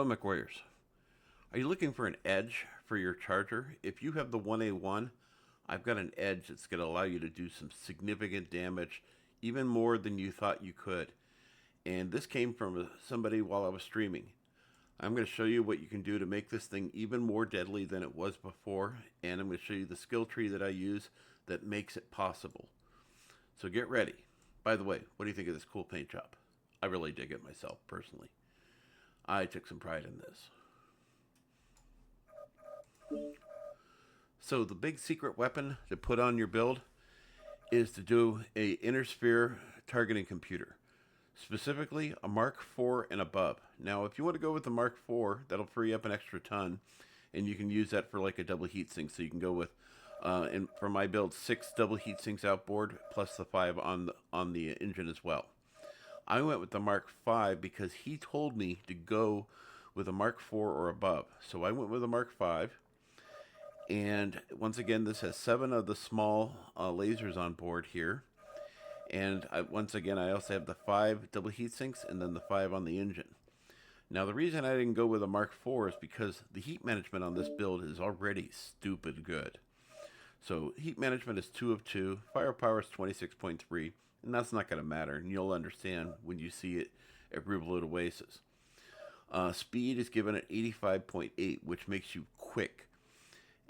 Hello, Mechwarriors. Are you looking for an edge for your Charger? If you have the 1A1, I've got an edge that's going to allow you to do some significant damage, even more than you thought you could. And this came from somebody while I was streaming. I'm going to show you what you can do to make this thing even more deadly than it was before, and I'm going to show you the skill tree that I use that makes it possible. So get ready. By the way, what do you think of this cool paint job? I really dig it myself, personally. I took some pride in this. So the big secret weapon to put on your build is to do a inner sphere targeting computer, specifically a Mark IV and above. Now, if you want to go with the Mark IV, that'll free up an extra ton, and you can use that for like a double heatsink. So you can go with, and for my build, 6 double heatsinks outboard plus the 5 on the engine as well. I went with the Mark V because he told me to go with a Mark IV or above. So I went with a Mark V. And once again, this has 7 of the small lasers on board here. And once again, I also have the 5 double heat sinks and then the 5 on the engine. Now, the reason I didn't go with a Mark IV is because the heat management on this build is already stupid good. So heat management is 2 of 2, firepower is 26.3, and that's not going to matter, and you'll understand when you see it at GrooveRyder Oasis. Speed is given at 85.8, which makes you quick.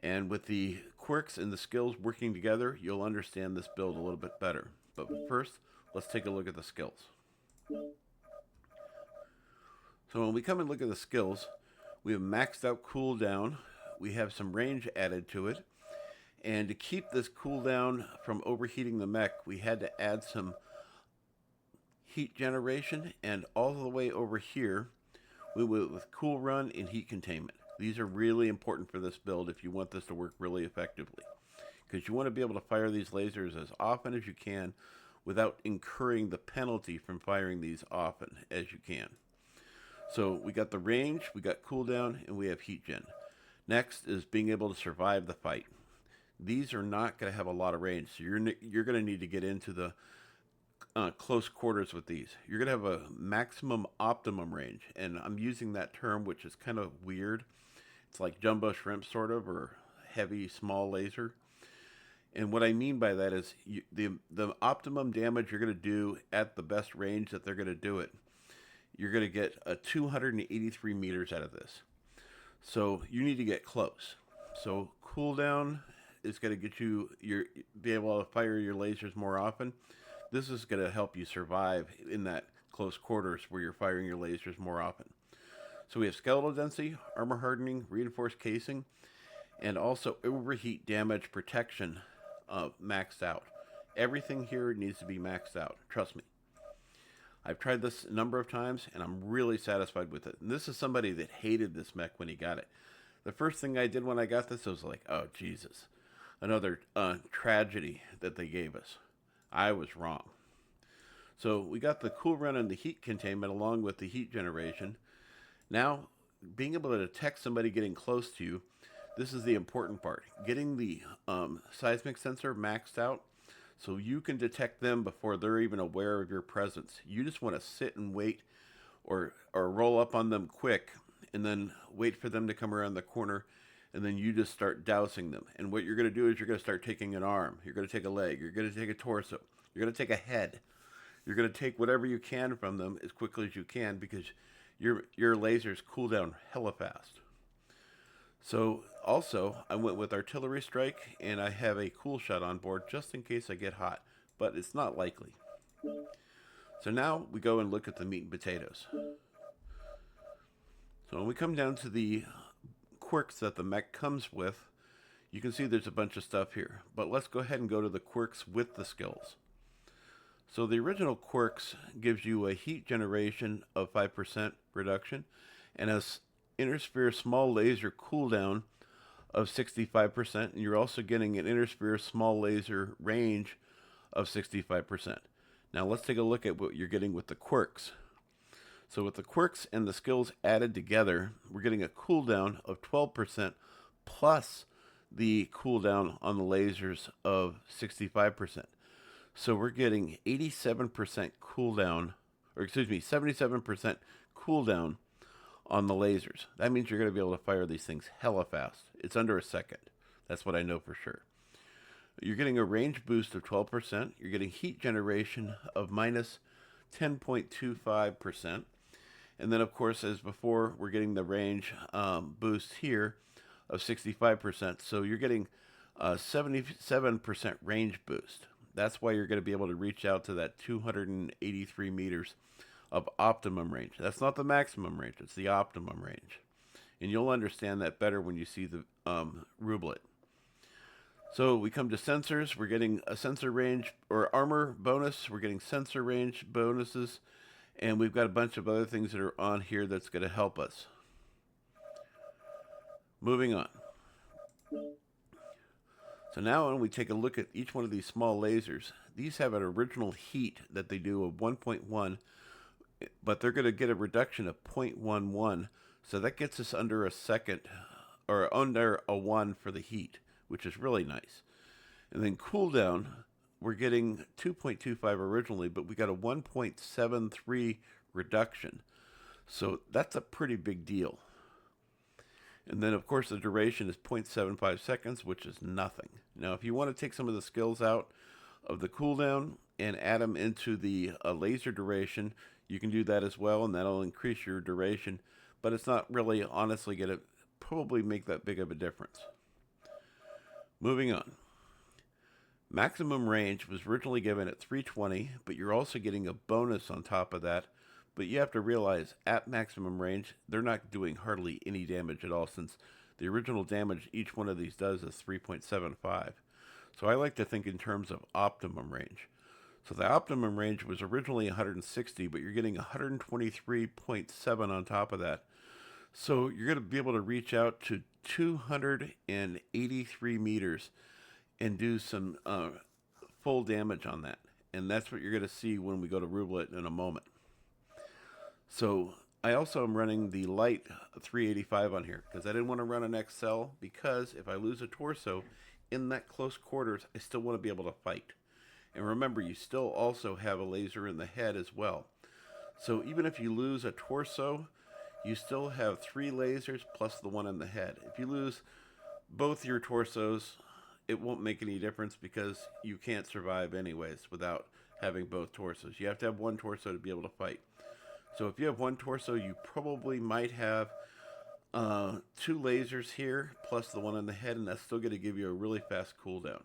And with the quirks and the skills working together, you'll understand this build a little bit better. But first, let's take a look at the skills. So when we come and look at the skills, we have maxed out cooldown. We have some range added to it. And to keep this cooldown from overheating the mech, we had to add some heat generation. And all the way over here, we went with cool run and heat containment. These are really important for this build if you want this to work really effectively, because you want to be able to fire these lasers as often as you can without incurring the penalty from firing these often as you can. So we got the range, we got cooldown, and we have heat gen. Next is being able to survive the fight. These are not going to have a lot of range, so you're going to need to get into the close quarters with these. You're going to have a maximum optimum range, and I'm using that term, which is kind of weird. It's like jumbo shrimp sort of, or heavy small laser. And what I mean by that is the optimum damage you're going to do at the best range that they're going to do it. You're going to get a 283 meters out of this. So you need to get close. So cooldown is going to get you be able to fire your lasers more often. This is going to help you survive in that close quarters where you're firing your lasers more often. So we have skeletal density, armor hardening, reinforced casing, and also overheat damage protection maxed out. Everything here needs to be maxed out. Trust me. I've tried this a number of times, and I'm really satisfied with it. And this is somebody that hated this mech when he got it. The first thing I did when I got this was like, oh, Jesus. Another tragedy that they gave us. I was wrong. So we got the cool run and the heat containment along with the heat generation. Now, being able to detect somebody getting close to you, this is the important part. Getting the seismic sensor maxed out so you can detect them before they're even aware of your presence. You just want to sit and wait or roll up on them quick and then wait for them to come around the corner, and then you just start dousing them. And what you're going to do is you're going to start taking an arm. You're going to take a leg. You're going to take a torso. You're going to take a head. You're going to take whatever you can from them as quickly as you can, because your lasers cool down hella fast. So also, I went with artillery strike, and I have a cool shot on board just in case I get hot, but it's not likely. So now we go and look at the meat and potatoes. So when we come down to the quirks that the mech comes with, you can see there's a bunch of stuff here. But let's go ahead and go to the quirks with the skills. So the original quirks gives you a heat generation of 5% reduction and a inner sphere small laser cooldown of 65%, and you're also getting an inner sphere small laser range of 65%. Now let's take a look at what you're getting with the quirks. So with the quirks and the skills added together, we're getting a cooldown of 12% plus the cooldown on the lasers of 65%. So we're getting 87% cooldown, or excuse me, 77% cooldown on the lasers. That means you're going to be able to fire these things hella fast. It's under a second. That's what I know for sure. You're getting a range boost of 12%. You're getting heat generation of minus 10.25%. And then, of course, as before, we're getting the range boost here of 65%. So you're getting a 77% range boost. That's why you're going to be able to reach out to that 283 meters of optimum range. That's not the maximum range. It's the optimum range. And you'll understand that better when you see the rooblet. So we come to sensors. We're getting a sensor range or armor bonus. We're getting sensor range bonuses. And we've got a bunch of other things that are on here that's going to help us. Moving on. So now when we take a look at each one of these small lasers, these have an original heat that they do of 1.1, but they're going to get a reduction of 0.11. So that gets us under a second, or under a 1 for the heat, which is really nice. And then cooldown, we're getting 2.25 originally, but we got a 1.73 reduction. So that's a pretty big deal. And then, of course, the duration is 0.75 seconds, which is nothing. Now, if you want to take some of the skills out of the cooldown and add them into the laser duration, you can do that as well, and that'll increase your duration. But it's not really, honestly, going to probably make that big of a difference. Moving on. Maximum range was originally given at 320, but you're also getting a bonus on top of that. But you have to realize, at maximum range, they're not doing hardly any damage at all, since the original damage each one of these does is 3.75. So I like to think in terms of optimum range. So the optimum range was originally 160, but you're getting 123.7 on top of that. So you're going to be able to reach out to 283 meters and do some full damage on that. And that's what you're going to see when we go to rooblet in a moment. So I also am running the light 385 on here because I didn't want to run an XL, because if I lose a torso in that close quarters, I still want to be able to fight. And remember, you still also have a laser in the head as well. So even if you lose a torso, you still have 3 lasers plus the one in the head. If you lose both your torsos, it won't make any difference because you can't survive anyways without having both torsos. You have to have one torso to be able to fight. So if you have one torso, you probably might have 2 lasers here plus the one in the head, and that's still going to give you a really fast cooldown.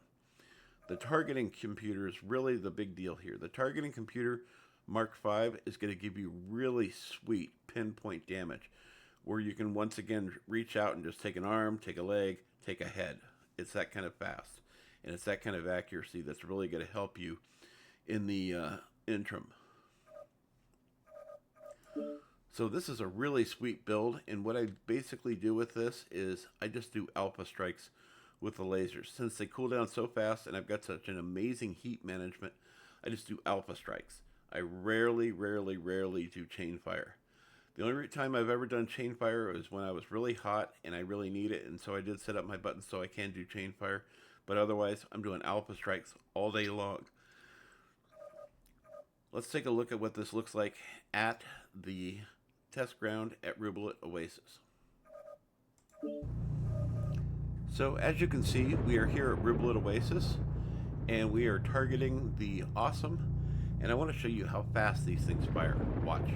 The targeting computer is really the big deal here. The targeting computer Mark V is going to give you really sweet pinpoint damage, where you can once again reach out and just take an arm, take a leg, take a head. It's that kind of fast, and it's that kind of accuracy that's really going to help you in the interim. So this is a really sweet build, and what I basically do with this is I just do alpha strikes with the lasers. Since they cool down so fast and I've got such an amazing heat management, I just do alpha strikes. I rarely do chain fire. The only time I've ever done chain fire was when I was really hot and I really need it, and so I did set up my buttons so I can do chain fire, but otherwise I'm doing alpha strikes all day long. Let's take a look at what this looks like at the test ground at rooblet Oasis. So as you can see, we are here at rooblet Oasis, and we are targeting the Awesome, and I want to show you how fast these things fire. Watch.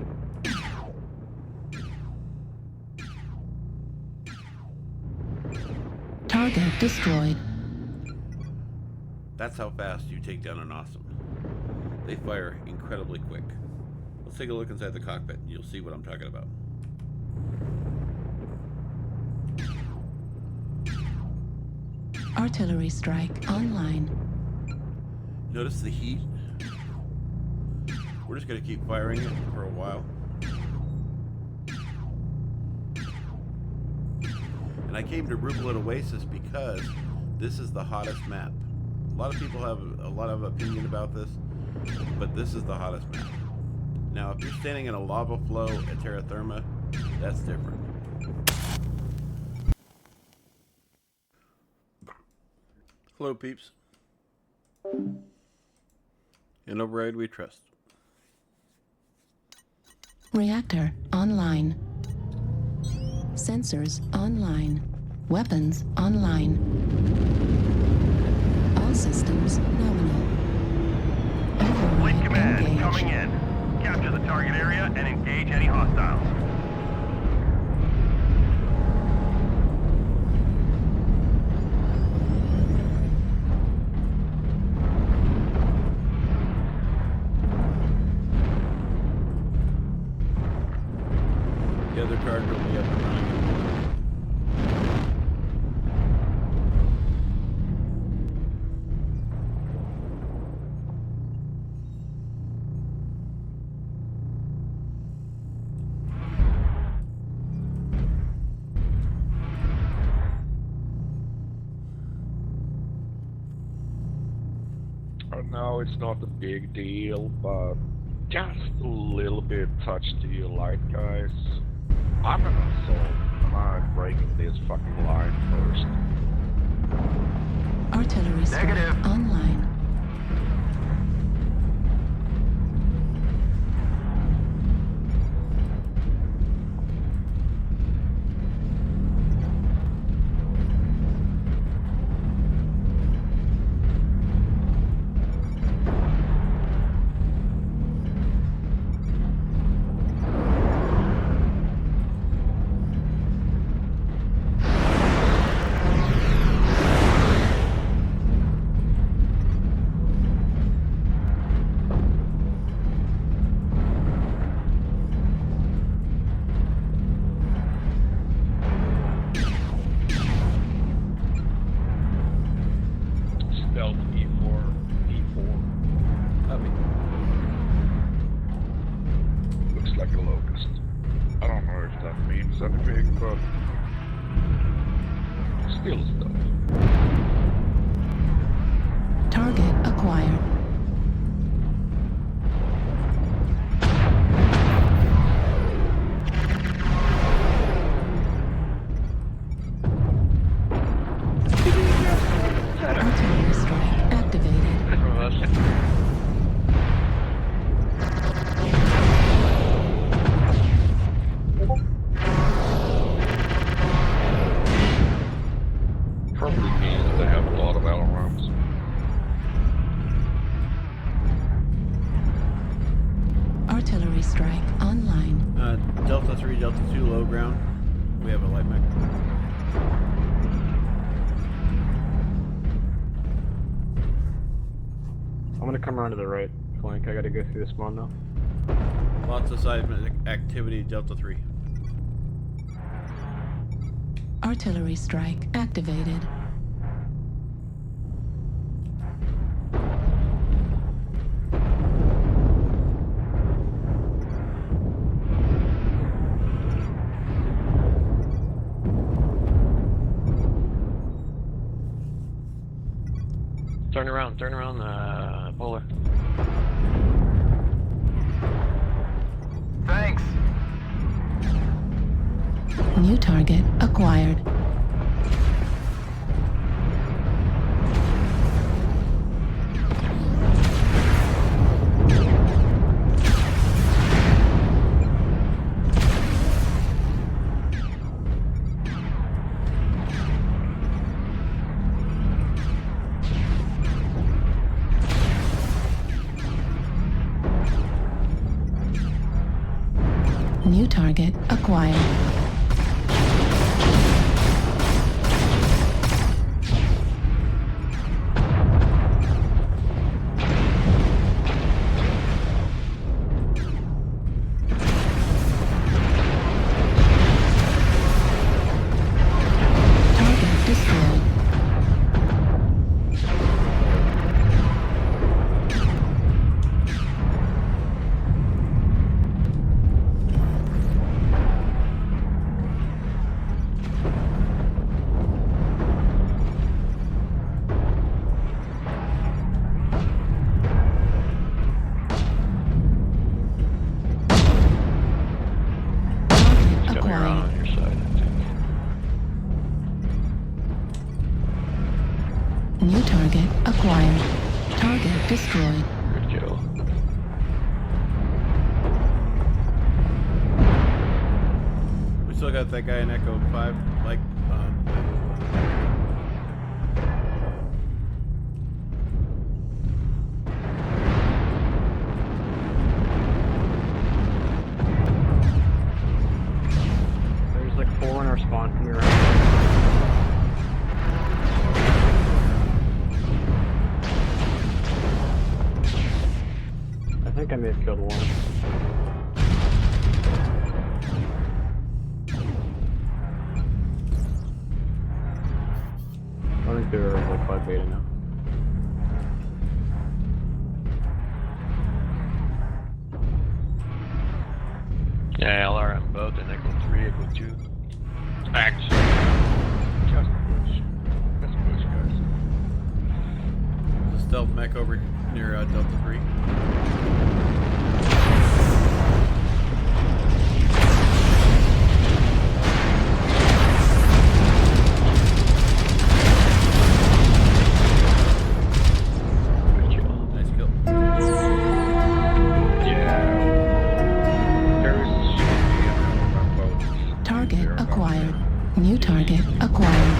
Target destroyed. That's how fast you take down an Awesome. They fire incredibly quick. Let's take a look inside the cockpit and you'll see what I'm talking about. Artillery strike online. Notice the heat? We're just going to keep firing it for a while. And I came to rooblet Oasis because this is the hottest map. A lot of people have a lot of opinion about this, but this is the hottest map. Now, if you're standing in a lava flow at Terra Firma, that's different. Hello, peeps. In Override we trust. Reactor online. Sensors online. Weapons online. All systems nominal. Fleet Override command engaged. coming in. Capture the target area and engage any hostiles. The other Charger will be up and running. No, it's not a big deal, but just a little bit touch to your light, guys. I'm an assault. I'm breaking this fucking line first. Artillery strike Negative. online. Stealth E4. Copy. Looks like a locust. I don't know if that means anything, but still stuff. Target acquired. Artillery strike activated. Probably means they have a lot of alarms. Artillery strike online. Delta 3, Delta 2, low ground. We have a light mech. I'm gonna come around to the right flank. I gotta go through this spawn now. Lots of seismic activity, Delta 3. Artillery strike activated. Turn around, Polar. Thanks. New target acquired. New target acquired. Target destroyed. He's coming around on your side, I think. New target acquired. Target destroyed. Good kill. We still got got that guy in Echo 5, like, There's like 4 in our spawn coming around. I think I may have killed one. I think they're like 5 beta now. Yeah, LRM both and Echo 3, Echo 2. Actually, just push. Just push, guys. the stealth mech over near Delta 3. Good kill. Nice kill. Yeah. There's Target acquired. New target acquired.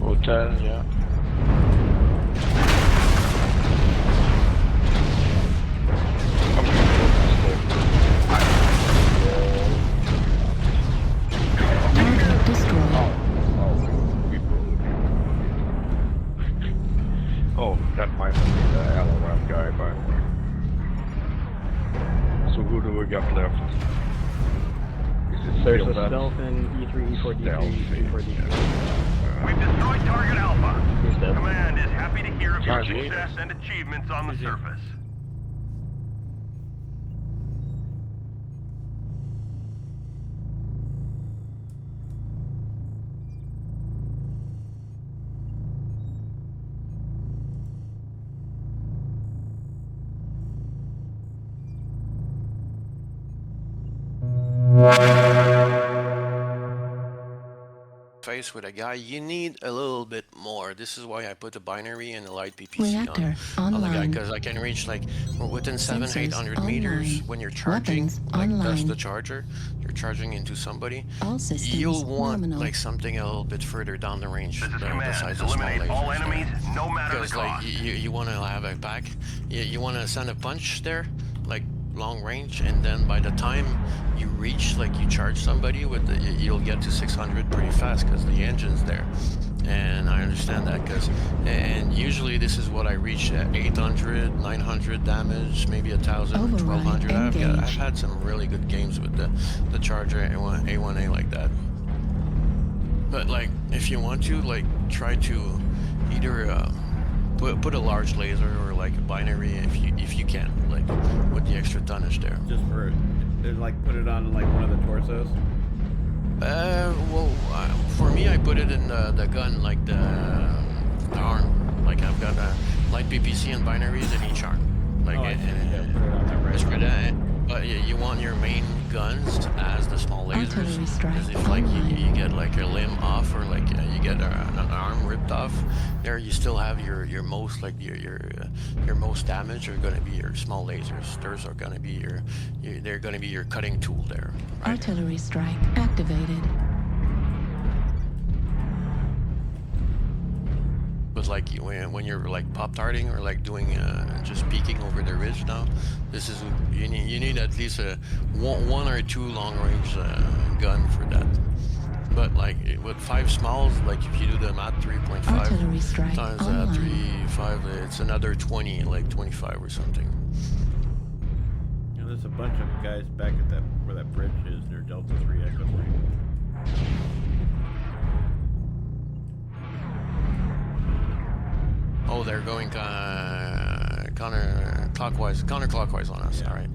Hotel, yeah. Target destroyed. Oh, that might be the LRM guy, by the way. So who do we got left? Is it There's still a that? stealth in E3, E4, D3, Stealth, E4, D3. We've destroyed target Alpha. He's dead. Command is happy to hear of your Charger. success and achievements on the surface. Face with a guy, you need a little bit more. This is why I put a binary and a light PPC Reactor on the guy, online. because I can reach like within 700-800 Sensors meters online. when you're charging. Weapons Like that's online. the charger. You're charging into somebody. All systems You'll want nominal. like something a little bit further down the range. This is the Command. size of small Eliminate all lasers there. enemies, no matter the Because like cost. you want to have a pack, you want to send a punch there, like long range, and then by the time you reach, like you charge somebody with the, you'll get to 600 pretty fast because the engine's there. And I understand that because, and usually this is what I reach at 800, 900 damage, maybe 1,000, Override 1,200. I've engaged. had some really good games with the Charger A1A like that. But like, if you want to, like, try to either put a large laser or like a binary if you can, like with the extra tonnage there. Just for, there's like, put it on like one of the torsos. Well, for me, I put it in the gun, like the arm. Like I've got a light PPC and binaries in each arm. Like, Oh, I see. Yeah, put it on that right. it's for that. But yeah, you want your main guns as the small lasers. Artillery strike Because if like online. you get like a limb off or like you get an arm ripped off, there you still have your most like your most damage are gonna be your small lasers. Those are gonna be they're gonna be your cutting tool there. Right? Artillery strike activated. But like when you're like pop tarting or like doing just peeking over the ridge now, this is you need at least a one or two long range gun for that. But like with 5 smalls, like if you do the MAD-IIC-SC Artillery strike times online. 5, it's another 20, like 25 or something. You know, there's a bunch of guys back at that where that bridge is near Delta 3 Echo 3. Oh, they're going counterclockwise on us. Yeah. All right.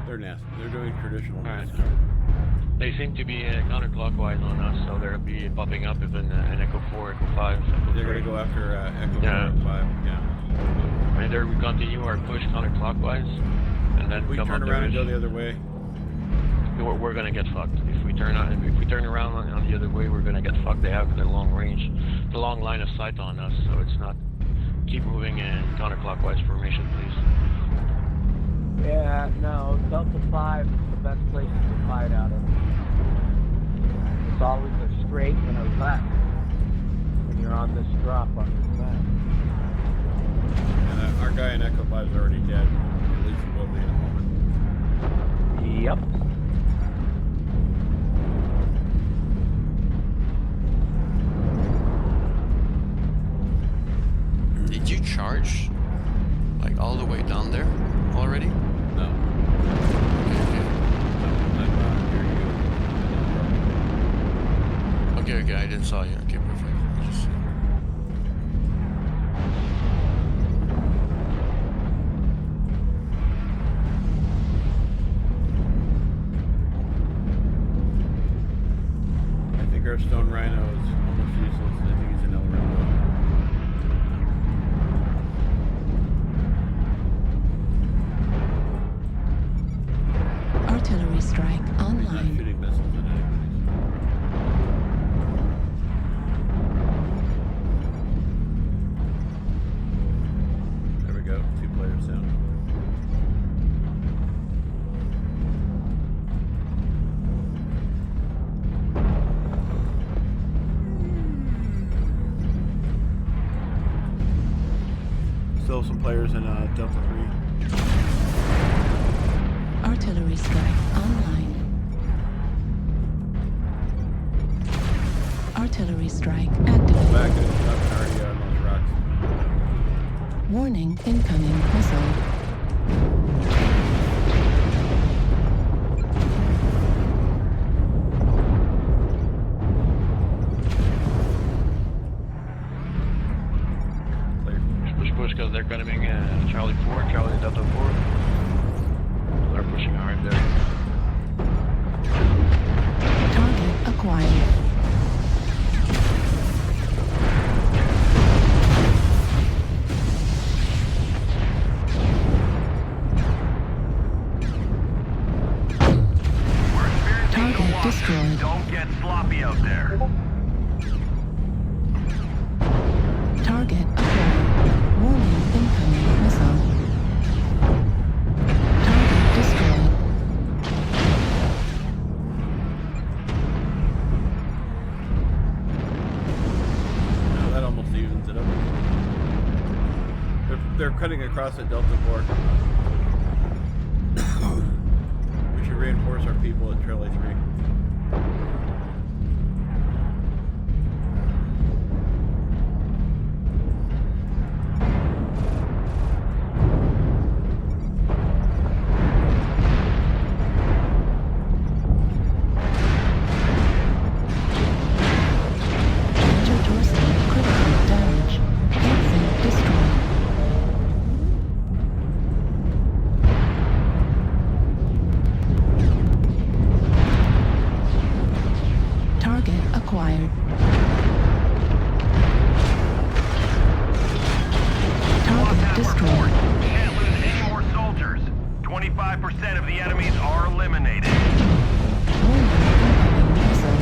They're nasty. They're doing traditional Alright. NASCAR. They seem to be counterclockwise on us, so they'll be popping up even an Echo 4, Echo 5, Echo They're 3. gonna go after Echo Yeah. 4 and 5. Yeah. And there we continue our push counterclockwise, and then We come turn up around and the go ridge. the other way. We're gonna get fucked. If we turn around on the other way, we're gonna get fucked. They have the long range, the long line of sight on us, so it's not. Keep moving in counterclockwise formation, please. Yeah, no, Delta 5 is the best place to fight out of. It's always a straight and a left when you're on this drop on this map. And our guy in Echo 5 is already dead. At least he will be in a moment. Yep. Did you charge like all the way down there already? No. Okay, I didn't saw you. Okay, perfect. I just... I think our stone Rhino is almost useless. I think he's an Emerald Vale. Artillery strike He's not online. shooting missiles at anybody. There we go. 2 players down. Still some players in Delta 3. Artillery strike online. Artillery strike activated. Back at already on those rocks. Warning, incoming missile. Clear. Push, because they're coming Charlie 4, Charlie Delta 4. They're pushing hard there. Target acquired. We're experiencing Target a walk. destroyed. Don't get sloppy out there. Target acquired. Warning, incoming missile. Target destroyed. No, that almost evens it up. They're cutting across at Delta 4. We should reinforce our people at Trail A3. Major dorsal critical damage. Exit destroyed. Target acquired. Lost Target that destroyed. report. Can't lose any more soldiers. 25% of the enemies are eliminated. Warning, incoming missile.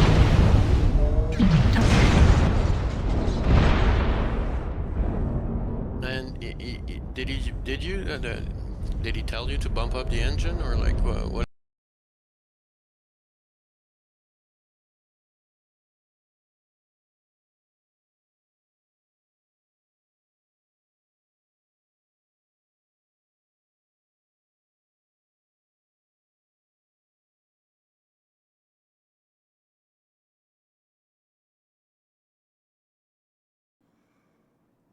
And did he tell you to bump up the engine or like what?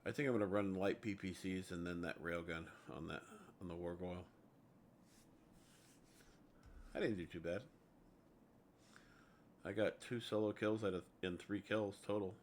I think I'm gonna run light PPCs and then that railgun on the Wargoyle. I didn't do too bad. I got 2 solo kills in 3 kills total.